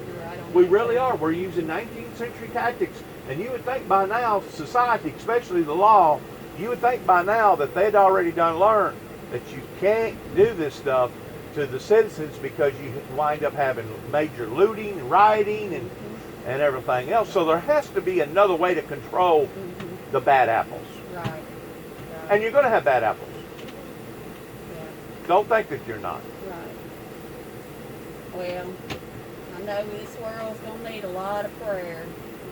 Speaker 1: You're right on
Speaker 2: We
Speaker 1: that.
Speaker 2: really are. We're using 19th century tactics. And you would think by now, society, especially the law, you would think by now that they'd already learned that you can't do this stuff to the citizens because you wind up having major looting and rioting and everything else. So there has to be another way to control the bad apples.
Speaker 1: Right.
Speaker 2: And you're going to have bad apples.
Speaker 1: Yeah.
Speaker 2: Don't think that you're not.
Speaker 1: Right. Well, I know this world's gonna need a lot of prayer.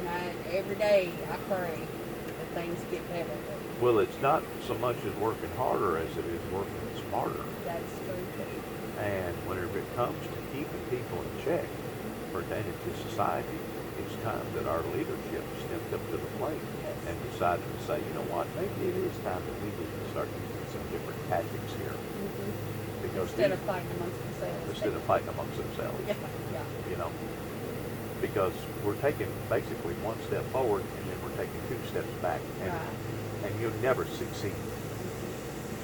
Speaker 1: And every day I pray that things get better. But
Speaker 2: Well, it's not so much as working harder as it is working smarter.
Speaker 1: that's true too.
Speaker 2: And whenever it comes to keeping people in check pertaining to society, it's time that our leadership stepped up to the plate and decided to say, you know what, maybe it is time that we need to start using some different tactics here. Because
Speaker 1: Instead of fighting amongst themselves.
Speaker 2: instead of fighting amongst themselves,
Speaker 1: Yeah.
Speaker 2: you know. because we're taking basically one step forward and then we're taking two steps back, and you'll never succeed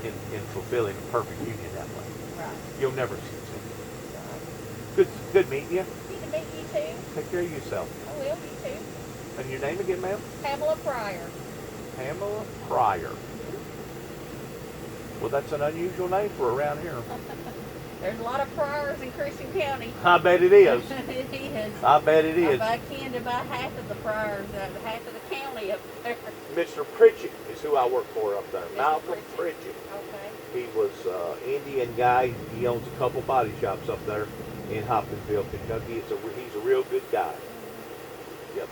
Speaker 2: in fulfilling a perfect union that way.
Speaker 1: Right.
Speaker 2: You'll never succeed. Good meeting you.
Speaker 1: Good to meet you too.
Speaker 2: Take care of yourself.
Speaker 1: I will, you too.
Speaker 2: And your name again, ma'am?
Speaker 1: Pamela Pryor.
Speaker 2: Pamela Pryor. Well, that's an unusual name for around here.
Speaker 1: There's a lot of Pryors in Christian County.
Speaker 2: I bet it is.
Speaker 1: It is.
Speaker 2: I bet it is.
Speaker 1: I kin to about half of the Pryors, half of the county up there.
Speaker 2: Mr. Pritchett is who I work for up there.
Speaker 1: Mr.
Speaker 2: Malcolm
Speaker 1: Pritchett.
Speaker 2: Pritchett.
Speaker 1: Okay.
Speaker 2: He was Indian guy. He owns a couple body shops up there in Hopkinsville, Kentucky. He's a real good guy. Yep.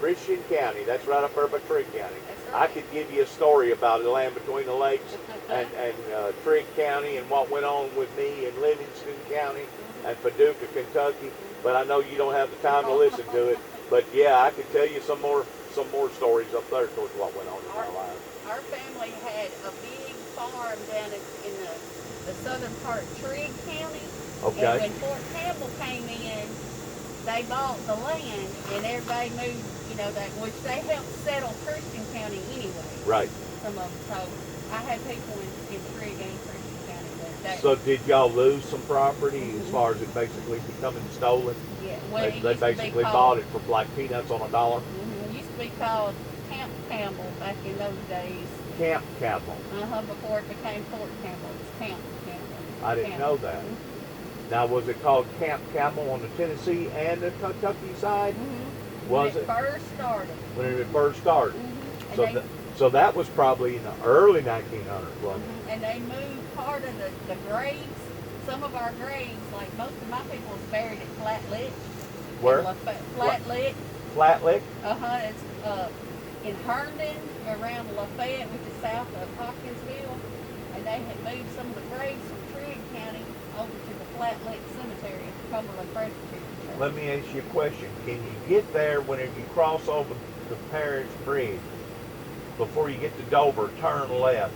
Speaker 2: Christian County. That's right up there by Trigg County.
Speaker 1: That's right.
Speaker 2: I could give you a story about the land between the lakes and Trigg County and what went on with me in Livingston County and Paducah, Kentucky. But I know you don't have the time to listen to it. But yeah, I could tell you some more stories up there towards what went on in my life.
Speaker 1: Our family had a big farm down in the southern part of Trigg County.
Speaker 2: Okay.
Speaker 1: And when Fort Campbell came in, they bought the land and everybody moved, which they helped settle Christian County anyway.
Speaker 2: Right.
Speaker 1: Some of them. So I had people in Trigg and Christian County.
Speaker 2: So did y'all lose some property as far as it basically becoming stolen?
Speaker 1: Yeah. Well,
Speaker 2: They basically bought it for like peanuts on $1.
Speaker 1: It used to be called Camp Campbell back in those days.
Speaker 2: Camp Campbell.
Speaker 1: Before it became Fort Campbell, it's Camp Campbell.
Speaker 2: I didn't know that. Now, was it called Camp Campbell on the Tennessee and the Kentucky side? Was it?
Speaker 1: First started.
Speaker 2: When it first started.
Speaker 1: And
Speaker 2: So that was probably in the early 1900s, wasn't it?
Speaker 1: And they moved part of the graves. Some of our graves, like most of my people, was buried at Flat Lick.
Speaker 2: Where?
Speaker 1: Flat Lick.
Speaker 2: Flat Lick?
Speaker 1: It's in Herndon, around Lafayette, which is south of Hopkinsville. And they had moved some of the graves from Trigg County over to the Flat Lick Cemetery at Cumberland Presbyterian Church.
Speaker 2: Let me ask you a question. Can you get there whenever you cross over the Parish Bridge, before you get to Dover, turn left?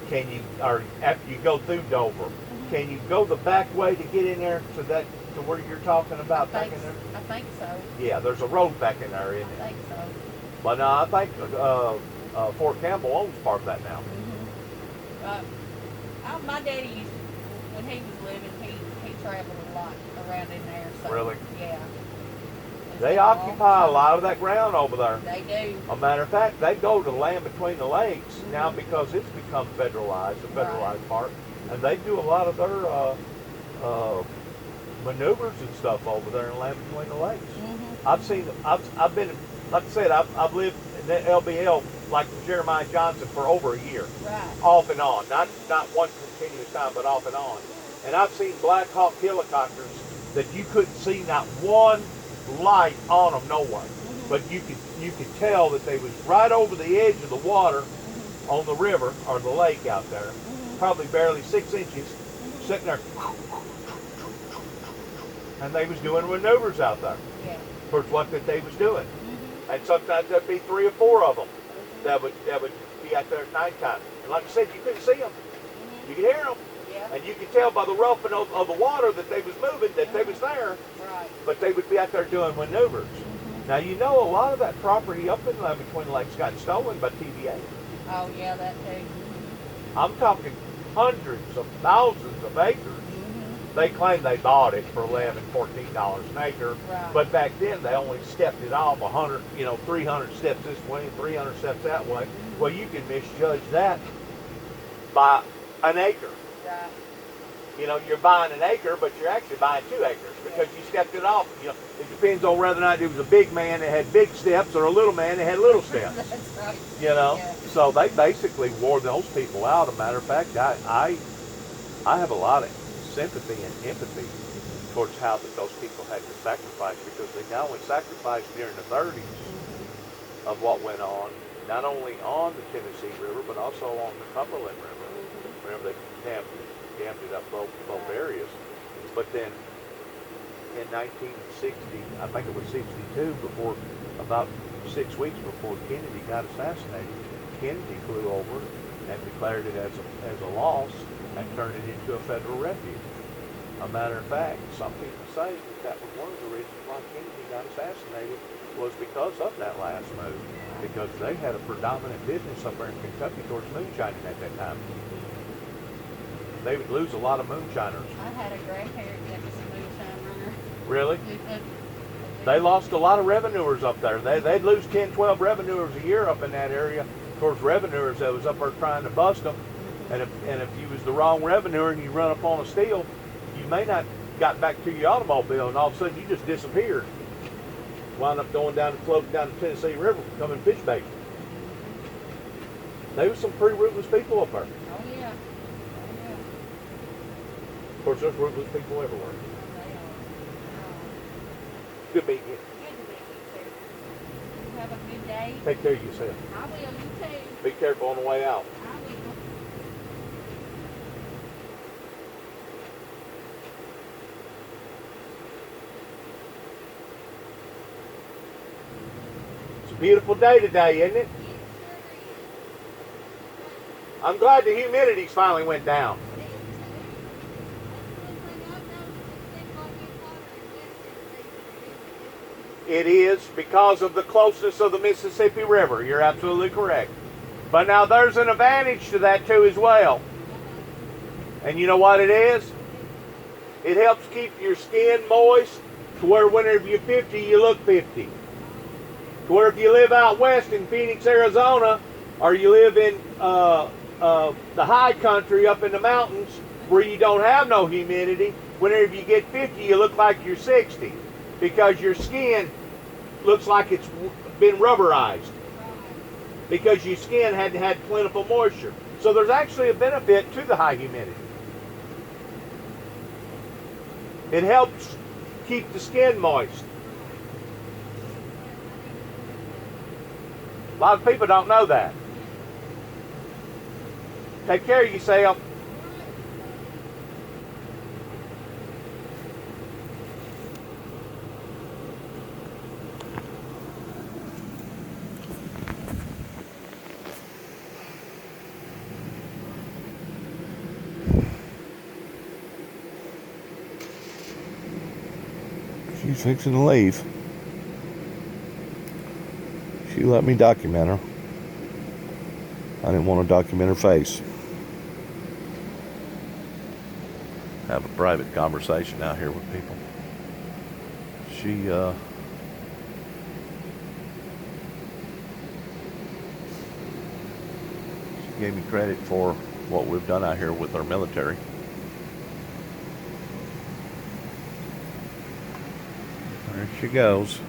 Speaker 2: Can you, or after you go through Dover, can you go the back way to get in there to where you're talking about back in there?
Speaker 1: I think so.
Speaker 2: Yeah, there's a road back in there, isn't it?
Speaker 1: I think so.
Speaker 2: But no, I think Fort Campbell owns part of that now.
Speaker 1: My daddy used to, when he was living, he traveled a lot around in there. So,
Speaker 2: Really?
Speaker 1: Yeah.
Speaker 2: They occupy a lot of that ground over there.
Speaker 1: They do.
Speaker 2: A matter of fact, they go to the land between the lakes now because it's become federalized, the federalized part, and they do a lot of their maneuvers and stuff over there in the land between the lakes. I've been, like I said, I've lived in the LBL like Jeremiah Johnson for over a year, off and on, not one continuous time, but off and on. And I've seen Black Hawk helicopters that you couldn't see not one light on them nowhere, but you could tell that they was right over the edge of the water on the river or the lake out there, probably barely 6 inches, sitting there, and they was doing maneuvers out there for what that they was doing. And sometimes there'd be 3 or 4 of them that would be out there at nighttime. And like I said, you couldn't see them, you could hear them. And you could tell by the roughing of the water that they was moving, that they was there. But they would be out there doing maneuvers. Now, you know, a lot of that property up in the between the lakes got stolen by TVA.
Speaker 1: Oh, yeah, that too.
Speaker 2: I'm talking hundreds of thousands of acres. They claim they bought it for $11, $14 an acre. But back then, they only stepped it off 100, 300 steps this way and 300 steps that way. Well, you can misjudge that by an acre. You're buying an acre, but you're actually buying 2 acres because you stepped it off. It depends on whether or not it was a big man that had big steps or a little man that had little steps.
Speaker 1: That's right.
Speaker 2: So they basically wore those people out. As a matter of fact, I have a lot of sympathy and empathy towards how those people had to sacrifice, because they not only sacrificed during the 30s of what went on, not only on the Tennessee River, but also on the Cumberland River. Remember, they dammed it up both areas. But then in 1960, I think it was 62, about 6 weeks before Kennedy got assassinated, Kennedy flew over and declared it as a loss and turned it into a federal refuge. A matter of fact, some people say that that was one of the reasons why Kennedy got assassinated was because of that last move. Because they had a predominant business up there in Kentucky towards moonshining at that time. They would lose a lot of moonshiners.
Speaker 1: I had a grandparent that was a moonshine runner.
Speaker 2: Really? They lost a lot of revenuers up there. They'd lose 10, 12 revenuers a year up in that area. Of course, revenuers that was up there trying to bust them. And if you was the wrong revenuer and you run up on a steal, you may not got back to your automobile, and all of a sudden you just disappeared. Wound up going down and floating down the Tennessee River, becoming fish bait. There was some pretty ruthless people up there.
Speaker 1: Oh yeah.
Speaker 2: Of course, there's ruthless people everywhere. Good meeting you.
Speaker 1: Good to meet you too. You have a good day.
Speaker 2: Take care of yourself.
Speaker 1: I will. You too.
Speaker 2: Be careful on the way out.
Speaker 1: I will.
Speaker 2: It's a beautiful day today, isn't it? I'm glad the humidity's finally went down. It is because of the closeness of the Mississippi River. You're absolutely correct. But now there's an advantage to that too as well. And you know what it is? It helps keep your skin moist to where whenever you're 50, you look 50. To where if you live out west in Phoenix, Arizona, or you live in the high country up in the mountains where you don't have no humidity, whenever you get 50, you look like you're 60. Because your skin looks like it's been rubberized. Because your skin hadn't had plentiful moisture. So there's actually a benefit to the high humidity. It helps keep the skin moist. A lot of people don't know that. Take care of yourself. She's fixing to leave. She let me document her. I didn't want to document her face. Have a private conversation out here with people. She gave me credit for what we've done out here with our military. There she goes.